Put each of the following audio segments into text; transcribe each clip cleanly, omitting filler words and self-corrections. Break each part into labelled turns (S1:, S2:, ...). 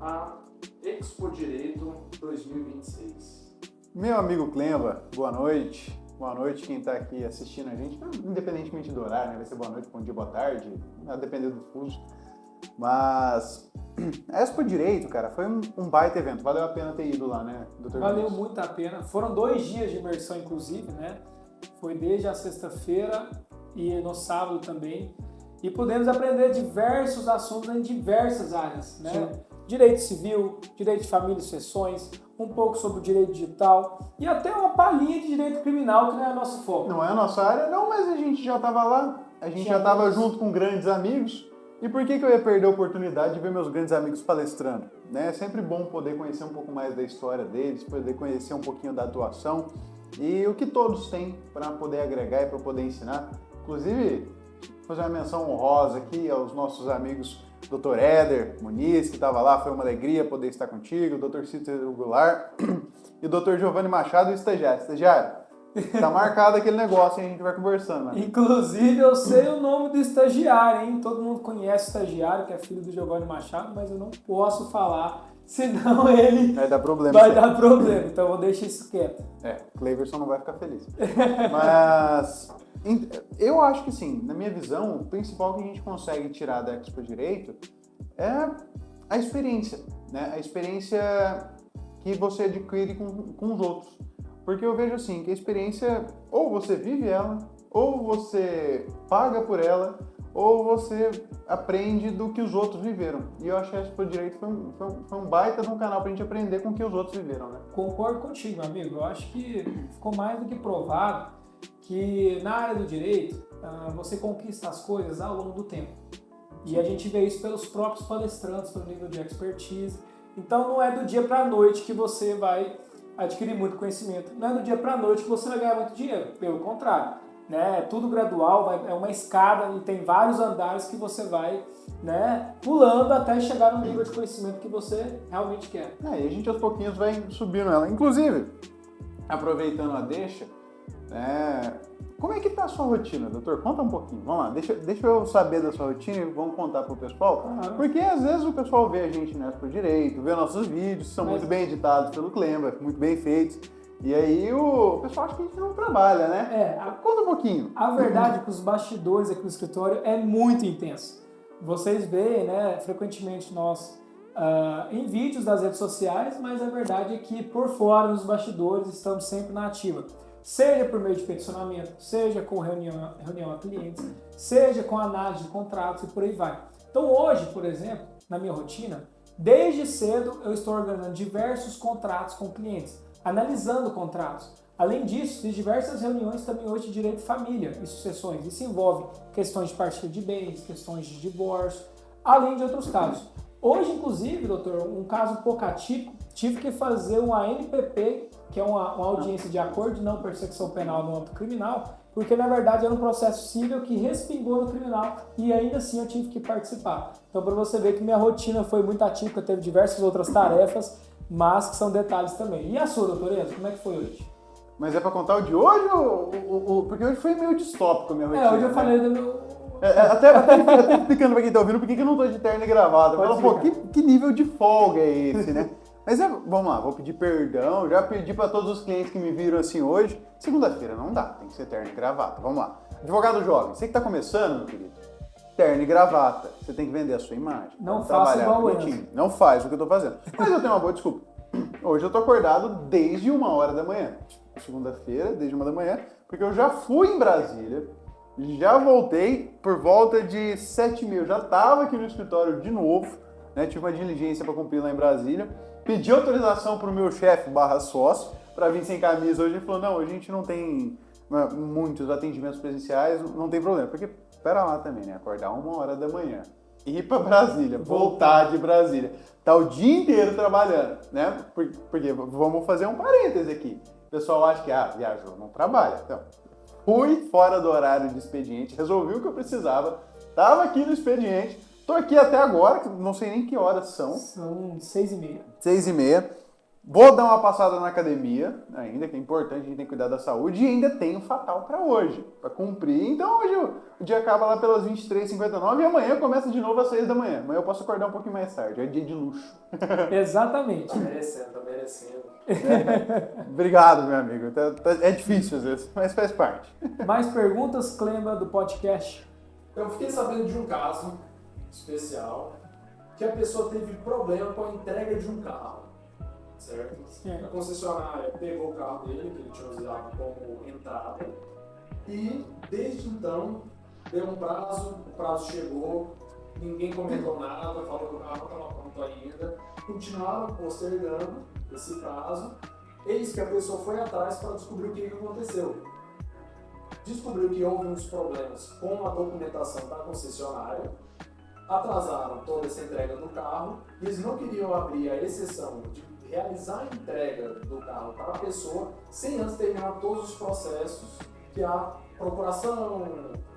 S1: a Expo Direito 2026.
S2: Meu amigo Clemba, boa noite. Boa noite quem está aqui assistindo a gente, independentemente do horário, né? Vai ser boa noite, bom dia, boa tarde, a depender do fuso. Mas a Expo Direito, cara, foi um baita evento. Valeu a pena ter ido lá, né, doutor?
S3: Valeu muito a pena. Foram 2 dias de imersão, inclusive, né? Foi desde a sexta-feira e no sábado também. E pudemos aprender diversos assuntos em diversas áreas, né?
S2: Sim.
S3: Direito civil, direito de família e sucessões, um pouco sobre o direito digital e até uma palhinha de direito criminal, que não é nosso foco.
S2: Não é a nossa área, não, mas a gente já estava lá, a gente já estava junto com grandes amigos. E por que eu ia perder a oportunidade de ver meus grandes amigos palestrando? Né? É sempre bom poder conhecer um pouco mais da história deles, poder conhecer um pouquinho da atuação e o que todos têm para poder agregar e para poder ensinar. Inclusive, fazer uma menção honrosa aqui aos nossos amigos Dr. Éder Muniz, que estava lá, foi uma alegria poder estar contigo, Dr. Cícero Goulart e Dr. Giovanni Machado, o estagiário. Estagiário, tá marcado aquele negócio e a gente vai conversando. Né?
S3: Inclusive, eu sei o nome do estagiário, hein? Todo mundo conhece o estagiário, que é filho do Giovanni Machado, mas eu não posso falar, senão ele
S2: vai dar problema.
S3: Então eu vou deixar isso quieto.
S2: Cleverson não vai ficar feliz. Mas eu acho que sim, na minha visão, o principal que a gente consegue tirar da Expo Direito é a experiência, né? A experiência que você adquire com os outros. Porque eu vejo assim, que a experiência, ou você vive ela, ou você paga por ela, ou você aprende do que os outros viveram. E eu acho que a Expo Direito foi um baita de um canal pra gente aprender com o que os outros viveram, né?
S3: Concordo contigo, meu amigo. Eu acho que ficou mais do que provado que na área do direito, você conquista as coisas ao longo do tempo. E a gente vê isso pelos próprios palestrantes, pelo nível de expertise. Então não é do dia para a noite que você vai adquirir muito conhecimento. Não é do dia para a noite que você vai ganhar muito dinheiro. Pelo contrário, né? É tudo gradual, é uma escada e tem vários andares que você vai, né, pulando até chegar no nível de conhecimento que você realmente quer.
S2: E a gente aos pouquinhos vai subindo ela. Inclusive, aproveitando a deixa, como é que tá a sua rotina, doutor? Conta um pouquinho. Vamos lá, deixa eu saber da sua rotina e vamos contar pro pessoal. Porque às vezes o pessoal vê a gente na Expo Direito, vê nossos vídeos, são muito bem editados pelo Clemba, muito bem feitos. E aí o pessoal acha que a gente não trabalha, né? Conta um pouquinho.
S3: A verdade é que os bastidores aqui no escritório é muito intenso. Vocês veem, né, frequentemente nós em vídeos das redes sociais, mas a verdade é que por fora, nos bastidores, estamos sempre na ativa. Seja por meio de peticionamento, seja com reunião a clientes, seja com análise de contratos e por aí vai. Então hoje, por exemplo, na minha rotina, desde cedo eu estou organizando diversos contratos com clientes, analisando contratos. Além disso, fiz diversas reuniões também hoje de direito de família e sucessões. Isso envolve questões de partilha de bens, questões de divórcio, além de outros casos. Hoje, inclusive, doutor, um caso um pouco atípico, tive que fazer uma ANPP, que é uma audiência de acordo de não persecução penal no âmbito criminal, porque na verdade era um processo civil que respingou no criminal e ainda assim eu tive que participar. Então, para você ver que minha rotina foi muito atípica, teve diversas outras tarefas, mas que são detalhes também. E a sua, doutor Enzo, como é que foi hoje?
S2: Mas é para contar o de hoje ou porque hoje foi meio distópico a minha rotina?
S3: Hoje eu falei do meu...
S2: Até explicando para quem tá ouvindo por que eu não tô de terno e gravata. Fala, pô, que nível de folga é esse, né? Mas vamos lá, vou pedir perdão, já pedi para todos os clientes que me viram assim hoje. Segunda-feira não dá, tem que ser terno e gravata. Vamos lá. Advogado jovem, você que tá começando, meu querido, terno e gravata, você tem que vender a sua imagem.
S3: Não faça igual eu.
S2: Não faz o que eu tô fazendo. Mas eu tenho uma boa desculpa. Hoje eu tô acordado desde 1h da manhã. Segunda-feira, desde 1h da manhã, porque eu já fui em Brasília, já voltei por volta de 7h30. Eu já tava aqui no escritório de novo, né? Tive uma diligência para cumprir lá em Brasília. Pedi autorização pro meu chefe /sócio para vir sem camisa hoje. Ele falou, não, hoje a gente não tem muitos atendimentos presenciais, não tem problema. Porque, pera lá também, né? Acordar 1h da manhã, ir para Brasília, voltar de Brasília, tá o dia inteiro trabalhando, né? Porque vamos fazer um parêntese aqui. O pessoal acha que, viajou, não trabalha. Então, fui fora do horário de expediente, resolvi o que eu precisava, tava aqui no expediente, tô aqui até agora, não sei nem que horas são.
S3: São 6h30.
S2: 6h30. Vou dar uma passada na academia, ainda que é importante, a gente tem que cuidar da saúde, e ainda tenho fatal para hoje, para cumprir. Então hoje o dia acaba lá pelas 23h59 e amanhã começa de novo às 6 da manhã. Amanhã eu posso acordar um pouquinho mais tarde, é dia de luxo.
S3: Exatamente.
S1: Tá merecendo.
S2: Obrigado, meu amigo. É difícil às vezes, mas faz parte.
S3: Mais perguntas, Clema, do podcast?
S1: Eu fiquei sabendo de um caso especial que a pessoa teve problema com a entrega de um carro, certo?
S3: Sim.
S1: A concessionária pegou o carro dele, que ele tinha usado como entrada, e desde então deu um prazo, o prazo chegou, ninguém comentou nada, falou que o carro não estava pronto ainda, continuaram postergando esse prazo, eis que a pessoa foi atrás para descobrir o que aconteceu. Descobriu que houve uns problemas com a documentação da concessionária, atrasaram toda essa entrega do carro, e eles não queriam abrir a exceção de realizar a entrega do carro para a pessoa sem antes terminar todos os processos, que é a procuração,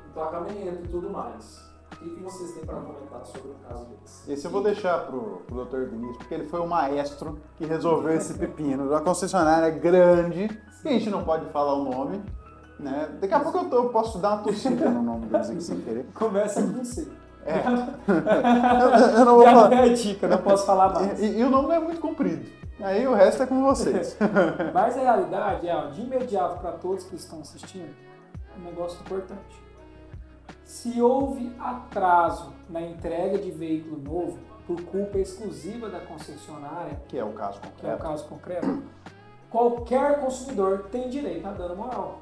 S1: emplacamento e tudo mais. O que vocês têm para comentar sobre o caso deles?
S2: Esse eu vou deixar pro Dr. Vinícius, porque ele foi o maestro que resolveu esse pepino. Uma concessionária grande, que a gente não pode falar o nome, né? Daqui a pouco eu posso dar uma tossida no nome deles aqui sem querer.
S3: Começa com você.
S2: Eu não vou falar.
S3: Já é dica, não posso falar mais.
S2: E o nome não é muito comprido. Aí o resto é com vocês.
S3: Mas a realidade é, ó, de imediato para todos que estão assistindo, um negócio importante. Se houve atraso na entrega de veículo novo por culpa exclusiva da concessionária,
S2: Que é o caso
S3: que é o
S2: concreto.
S3: caso concreto, qualquer consumidor tem direito a dano moral.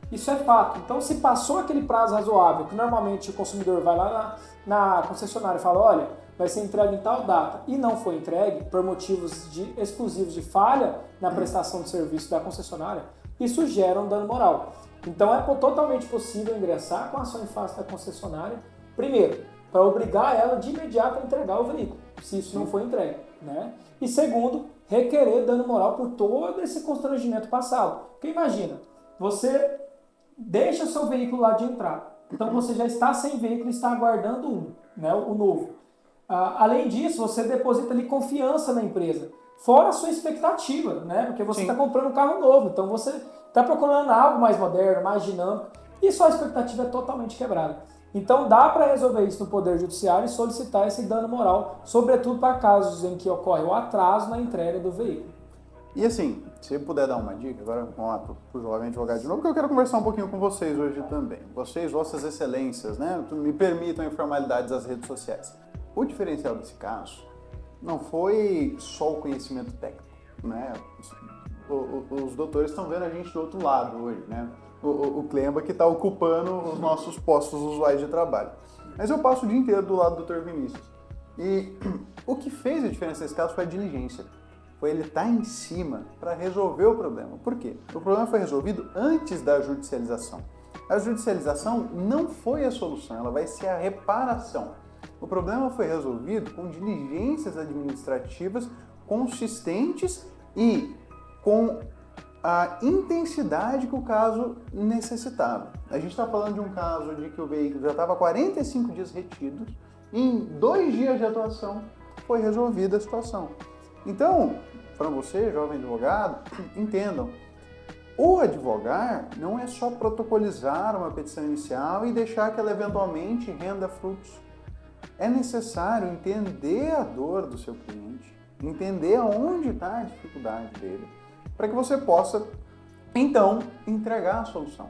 S3: Isso é fato. Então, se passou aquele prazo razoável, que normalmente o consumidor vai lá na concessionária e fala, olha, vai ser entregue em tal data, e não foi entregue por motivos exclusivos de falha na prestação de serviço da concessionária, isso gera um dano moral. Então, é totalmente possível ingressar com a ação em face da concessionária, primeiro, para obrigar ela de imediato a entregar o veículo, se isso não foi entregue, né? E segundo, requerer dano moral por todo esse constrangimento passado. Porque imagina, você deixa o seu veículo lá de entrada, então você já está sem veículo e está aguardando o novo. Além disso, você deposita ali confiança na empresa, fora a sua expectativa, né? Porque você está comprando um carro novo, então você está procurando algo mais moderno, mais dinâmico, e sua expectativa é totalmente quebrada. Então dá para resolver isso no Poder Judiciário e solicitar esse dano moral, sobretudo para casos em que ocorre o atraso na entrega do veículo.
S2: E assim, se eu puder dar uma dica, agora vamos lá pro jovem advogado de novo, porque eu quero conversar um pouquinho com vocês hoje também. Vocês, vossas excelências, né? Me permitam informalidades das redes sociais. O diferencial desse caso não foi só o conhecimento técnico, né? Os doutores estão vendo a gente do outro lado hoje, né? O Clemba que está ocupando os nossos postos usuais de trabalho. Mas eu passo o dia inteiro do lado do Dr. Vinícius. E o que fez a diferença nesse caso foi a diligência. Foi ele estar em cima para resolver o problema. Por quê? O problema foi resolvido antes da judicialização. A judicialização não foi a solução, ela vai ser a reparação. O problema foi resolvido com diligências administrativas consistentes e com a intensidade que o caso necessitava. A gente está falando de um caso de que o veículo já estava 45 dias retido, em 2 dias de atuação foi resolvida a situação. Então, para você, jovem advogado, entendam, o advogar não é só protocolizar uma petição inicial e deixar que ela eventualmente renda frutos. É necessário entender a dor do seu cliente, entender aonde está a dificuldade dele, para que você possa, então, entregar a solução.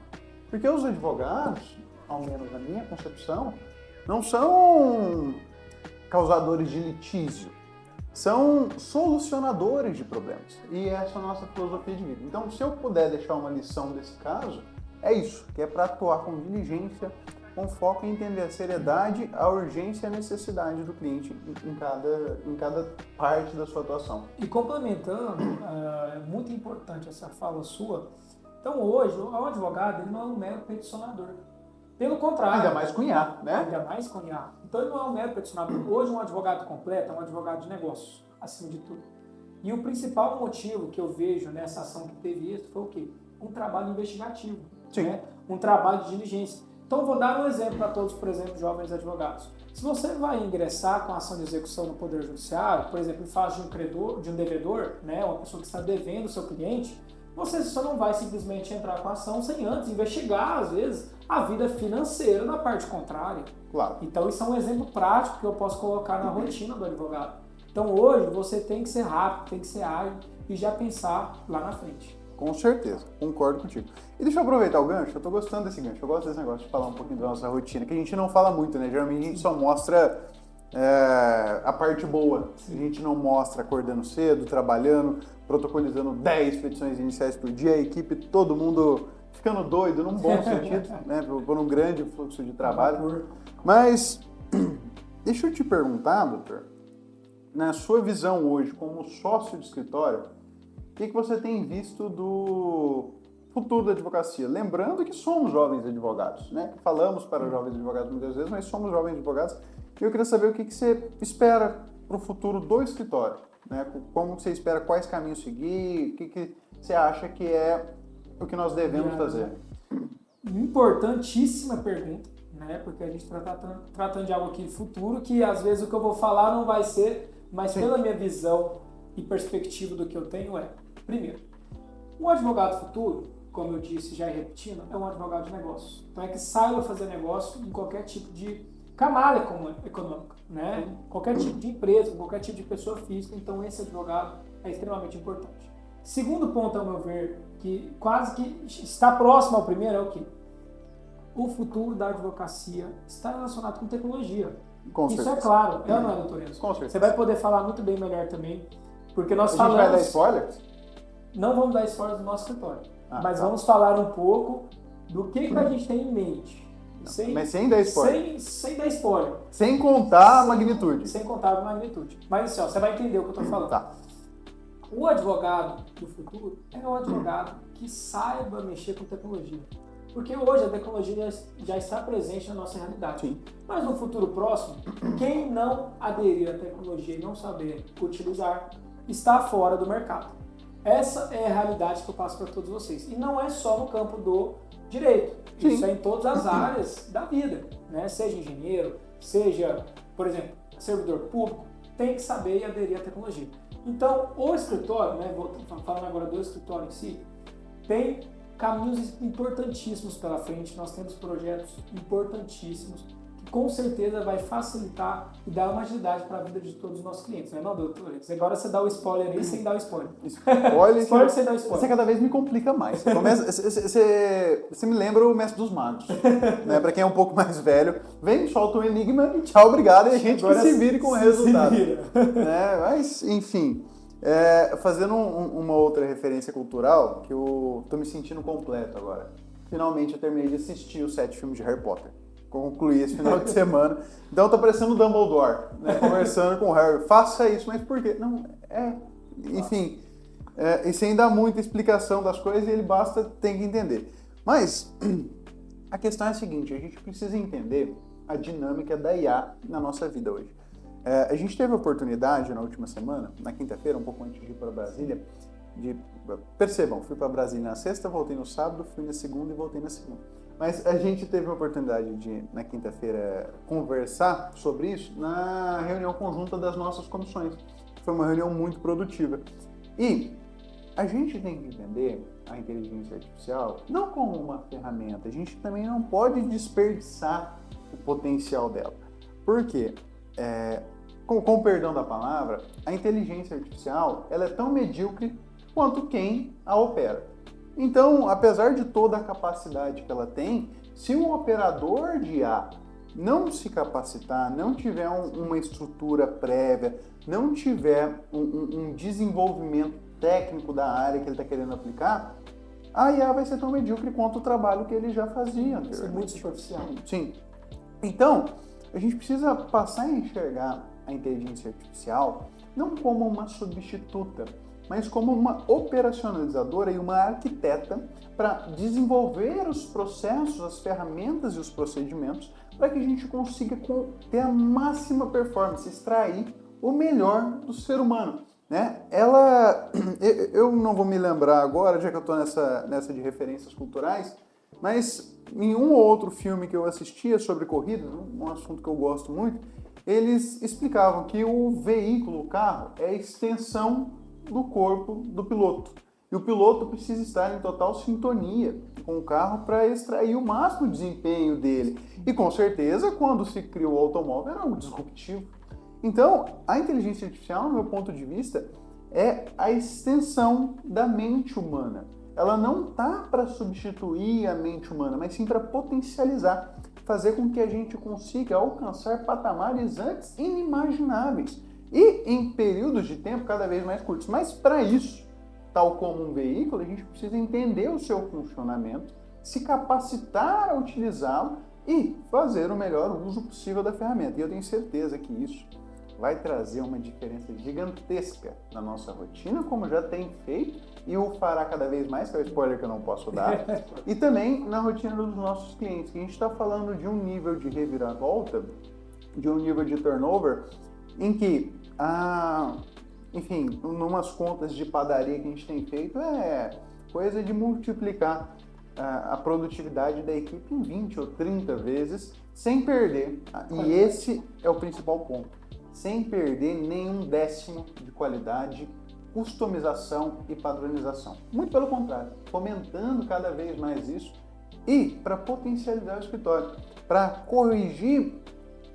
S2: Porque os advogados, ao menos na minha concepção, não são causadores de litígio, são solucionadores de problemas. E essa é a nossa filosofia de vida. Então, se eu puder deixar uma lição desse caso, é isso, que é para atuar com diligência, com foco em entender a seriedade, a urgência e a necessidade do cliente em cada parte da sua atuação.
S3: E complementando, é muito importante essa fala sua. Então hoje, o advogado ele não é um mero peticionador. Pelo contrário.
S2: Ainda mais cunhar, né?
S3: Ainda mais cunhar. Então ele não é um mero peticionador. Hoje um advogado completo é um advogado de negócios, acima de tudo. E o principal motivo que eu vejo nessa ação que teve isso foi o quê? Um trabalho investigativo.
S2: Sim.
S3: Né? Um trabalho de diligência. Então, vou dar um exemplo para todos, por exemplo, jovens advogados. Se você vai ingressar com a ação de execução no Poder Judiciário, por exemplo, em face de um credor, de um devedor, né, uma pessoa que está devendo o seu cliente, você só não vai simplesmente entrar com a ação sem antes investigar, às vezes, a vida financeira na parte contrária.
S2: Claro.
S3: Então isso é um exemplo prático que eu posso colocar na rotina do advogado. Então hoje você tem que ser rápido, tem que ser ágil e já pensar lá na frente.
S2: Com certeza, concordo contigo. E deixa eu aproveitar o gancho, eu tô gostando desse gancho, eu gosto desse negócio de falar um pouquinho da nossa rotina, que a gente não fala muito, né? Geralmente a gente só mostra a parte boa. A gente não mostra acordando cedo, trabalhando, protocolizando 10 petições iniciais por dia, a equipe, todo mundo ficando doido, num bom sentido, né? Por um grande fluxo de trabalho. Mas, deixa eu te perguntar, doutor, na sua visão hoje, como sócio de escritório, o que você tem visto do futuro da advocacia? Lembrando que somos jovens advogados, né? Falamos para jovens advogados muitas vezes, mas somos jovens advogados. E eu queria saber o que você espera para o futuro do escritório, né? Como você espera, quais caminhos seguir, o que você acha que é o que nós devemos fazer?
S3: Importantíssima pergunta, né? Porque a gente está tratando de algo aqui futuro, que às vezes o que eu vou falar não vai ser, mas pela minha visão e perspectiva do que eu tenho primeiro, um advogado futuro, como eu disse já repetindo, é um advogado de negócio. Então é que saiba fazer negócio em qualquer tipo de camada econômica, né? Qualquer tipo de empresa, qualquer tipo de pessoa física. Então esse advogado é extremamente importante. Segundo ponto, ao meu ver, que quase que está próximo ao primeiro, é o quê? O futuro da advocacia está relacionado com tecnologia.
S2: Com
S3: Isso
S2: certeza.
S3: é claro, é ou não é, doutor Enzo?
S2: Com certeza.
S3: Você vai poder falar muito bem melhor também, porque nós
S2: A
S3: falamos...
S2: gente vai dar spoilers?
S3: Não vamos dar spoilers do nosso escritório, mas
S2: tá.
S3: vamos falar um pouco do que a gente tem em mente.
S2: Mas sem dar spoiler.
S3: Sem dar spoiler.
S2: Sem contar a magnitude.
S3: Sem contar a magnitude. Mas assim, ó, você vai entender o que eu estou falando.
S2: Tá.
S3: O advogado do futuro é um advogado que saiba mexer com tecnologia. Porque hoje a tecnologia já está presente na nossa realidade.
S2: Sim.
S3: Mas no futuro próximo, quem não aderir à tecnologia e não saber utilizar, está fora do mercado. Essa é a realidade que eu passo para todos vocês. E não é só no campo do direito.
S2: Sim.
S3: Isso é em todas as áreas da vida, né? Seja engenheiro, seja, por exemplo, servidor público, tem que saber e aderir à tecnologia. Então, o escritório, né, falando agora do escritório em si, tem caminhos importantíssimos pela frente. Nós temos projetos importantíssimos que com certeza vai facilitar e dar uma agilidade para a vida de todos os nossos clientes, não é não, doutor? Agora você dá o spoiler aí sem dar o spoiler. Spoiler sem dar o spoiler.
S2: Você cada vez me complica mais. Você me lembra o Mestre dos Magos, né? Para quem é um pouco mais velho, vem, solta um enigma e tchau, obrigado, e a gente agora que se vire com o resultado. Né? Mas, enfim, fazendo uma outra referência cultural, que eu tô me sentindo completo agora. Finalmente eu terminei de assistir os 7 filmes de Harry Potter. Concluí esse final de semana. Então eu tô parecendo o Dumbledore, né? Conversando com o Harry. Faça isso, mas por quê? Não, enfim, e sem dar muita explicação das coisas, ele tem que entender. Mas a questão é a seguinte, a gente precisa entender a dinâmica da IA na nossa vida hoje. A gente teve a oportunidade na última semana, na quinta-feira, um pouco antes de ir para Brasília, percebam, fui para Brasília na sexta, voltei no sábado, fui na segunda e voltei na segunda. Mas a gente teve a oportunidade de, na quinta-feira, conversar sobre isso na reunião conjunta das nossas comissões. Foi uma reunião muito produtiva. E a gente tem que entender a inteligência artificial não como uma ferramenta. A gente também não pode desperdiçar o potencial dela. Por quê? Com o perdão da palavra, a inteligência artificial ela é tão medíocre quanto quem a opera. Então, apesar de toda a capacidade que ela tem, se o operador de IA não se capacitar, não tiver uma estrutura prévia, não tiver um desenvolvimento técnico da área que ele está querendo aplicar, a IA vai ser tão medíocre quanto o trabalho que ele já fazia anteriormente.
S3: Isso é muito superficial.
S2: Sim. Então, a gente precisa passar a enxergar a inteligência artificial não como uma substituta, mas como uma operacionalizadora e uma arquiteta para desenvolver os processos, as ferramentas e os procedimentos para que a gente consiga ter a máxima performance, extrair o melhor do ser humano. Né? Eu não vou me lembrar agora, já que eu estou nessa de referências culturais, Mas em um ou outro filme que eu assistia sobre corrida, um assunto que eu gosto muito, eles explicavam que o veículo, o carro, é a extensão do corpo do piloto. E o piloto precisa estar em total sintonia com o carro para extrair o máximo desempenho dele. E com certeza, quando se criou o automóvel, era algo disruptivo. Então, a inteligência artificial, no meu ponto de vista, é a extensão da mente humana. Ela não está para substituir a mente humana, mas sim para potencializar, fazer com que a gente consiga alcançar patamares antes inimagináveis e em períodos de tempo cada vez mais curtos. Mas para isso, tal como um veículo, a gente precisa entender o seu funcionamento, se capacitar a utilizá-lo e fazer o melhor uso possível da ferramenta. E eu tenho certeza que isso vai trazer uma diferença gigantesca na nossa rotina, como já tem feito, e o fará cada vez mais, que é o spoiler que eu não posso dar, e também na rotina dos nossos clientes, que a gente está falando de um nível de reviravolta, de um nível de turnover, em que, enfim, numas contas de padaria que a gente tem feito, é coisa de multiplicar a produtividade da equipe em 20 ou 30 vezes, sem perder, e esse é o principal ponto, sem perder nenhum décimo de qualidade, customização e padronização. Muito pelo contrário, fomentando cada vez mais isso e para potencializar o escritório, para corrigir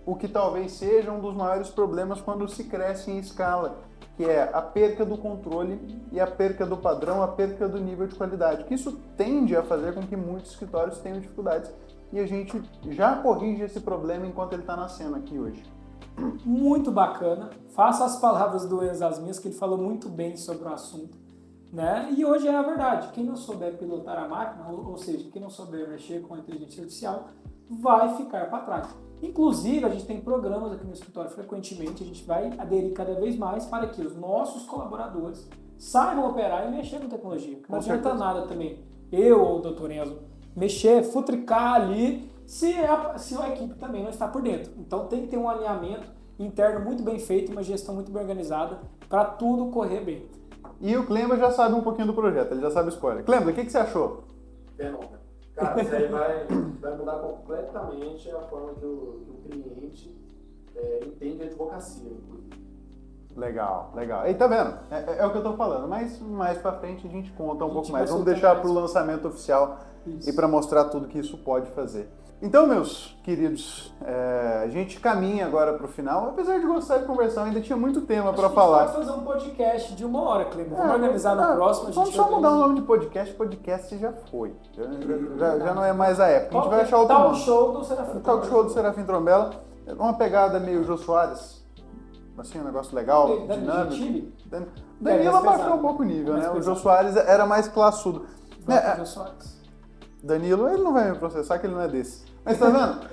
S2: o que talvez seja um dos maiores problemas quando se cresce em escala, que é a perca do controle e a perca do padrão, a perca do nível de qualidade, que isso tende a fazer com que muitos escritórios tenham dificuldades e a gente já corrige esse problema enquanto ele está nascendo aqui hoje.
S3: Muito bacana. Faça as palavras do Enzo as minhas, que ele falou muito bem sobre o assunto, né? E hoje é a verdade. Quem não souber pilotar a máquina, ou seja, quem não souber mexer com a inteligência artificial, vai ficar para trás. Inclusive, a gente tem programas aqui no escritório frequentemente, a gente vai aderir cada vez mais para que os nossos colaboradores saibam operar e mexer com tecnologia. Não adianta nada também eu ou o Dr. Enzo mexer, futricar ali, se a equipe também não está por dentro. Então tem que ter um alinhamento interno muito bem feito, uma gestão muito bem organizada para tudo correr bem.
S2: E o Clemba já sabe um pouquinho do projeto, ele já sabe o spoiler. Clemba, o que você achou?
S1: Fenômeno. Cara, isso aí vai mudar completamente a forma que o cliente entende a advocacia.
S2: Legal, legal. E tá vendo? É o que eu tô falando, mas mais pra frente a gente conta um pouco mais. Vamos
S3: soltar
S2: deixar
S3: mais.
S2: pro lançamento oficial
S3: Isso.
S2: e para mostrar tudo que isso pode fazer. Então, meus queridos, a gente caminha agora pro final. Apesar de gostar de conversar, ainda tinha muito tema para falar.
S3: A gente pode fazer um podcast de 1 hora, Cleber. Vamos organizar no próximo. A gente
S2: Vamos só mudar o nome de podcast. Podcast já foi. Já não é mais a época. A gente vai achar outro nome.
S3: Show do Serafim.
S2: Talk show do Serafim Trombella. Uma pegada meio Jô Soares. Assim, um negócio legal, dinâmico. Danilo abaixou um pouco o nível, né? O Jô Soares era mais classudo. Danilo, ele não vai me processar, que ele não é desse. Mas tá vendo?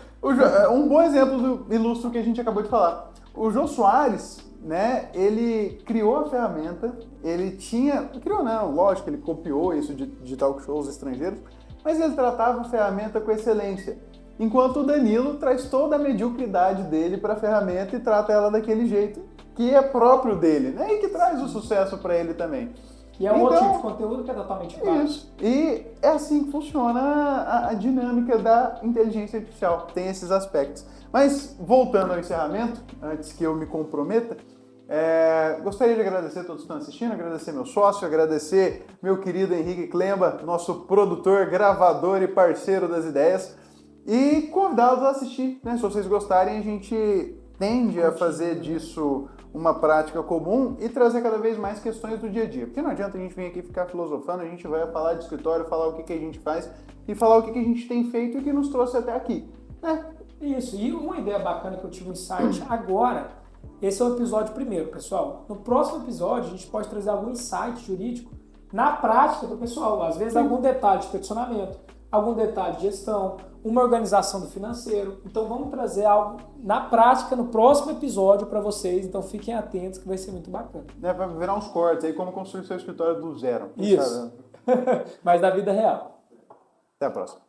S2: Um bom exemplo do ilustro que a gente acabou de falar. O Jô Soares, né, ele criou a ferramenta, ele tinha... Criou não, lógico, ele copiou isso de talk shows estrangeiros, mas ele tratava a ferramenta com excelência. Enquanto o Danilo traz toda a mediocridade dele para a ferramenta e trata ela daquele jeito que é próprio dele, né? E que traz o sucesso para ele também.
S3: E é um outro tipo de conteúdo que é totalmente válido.
S2: Isso. E é assim que funciona a dinâmica da inteligência artificial. Tem esses aspectos. Mas, voltando ao encerramento, antes que eu me comprometa, gostaria de agradecer a todos que estão assistindo, agradecer meu sócio, agradecer meu querido Henrique Klemba, nosso produtor, gravador e parceiro das ideias. E convidá-los a assistir, né? Se vocês gostarem, a gente tende a fazer disso uma prática comum e trazer cada vez mais questões do dia a dia. Porque não adianta a gente vir aqui ficar filosofando, a gente vai falar de escritório, falar o que a gente faz e falar o que a gente tem feito e que nos trouxe até aqui, né?
S3: Isso, e uma ideia bacana que eu tive um insight agora, esse é o episódio primeiro, pessoal. No próximo episódio, a gente pode trazer algum insight jurídico na prática do pessoal. Às vezes, algum detalhe de peticionamento, algum detalhe de gestão, uma organização do financeiro. Então vamos trazer algo na prática no próximo episódio para vocês. Então fiquem atentos que vai ser muito bacana.
S2: Vai virar uns cortes aí, como construir seu escritório do zero.
S3: Isso. Mas da vida real.
S2: Até a próxima.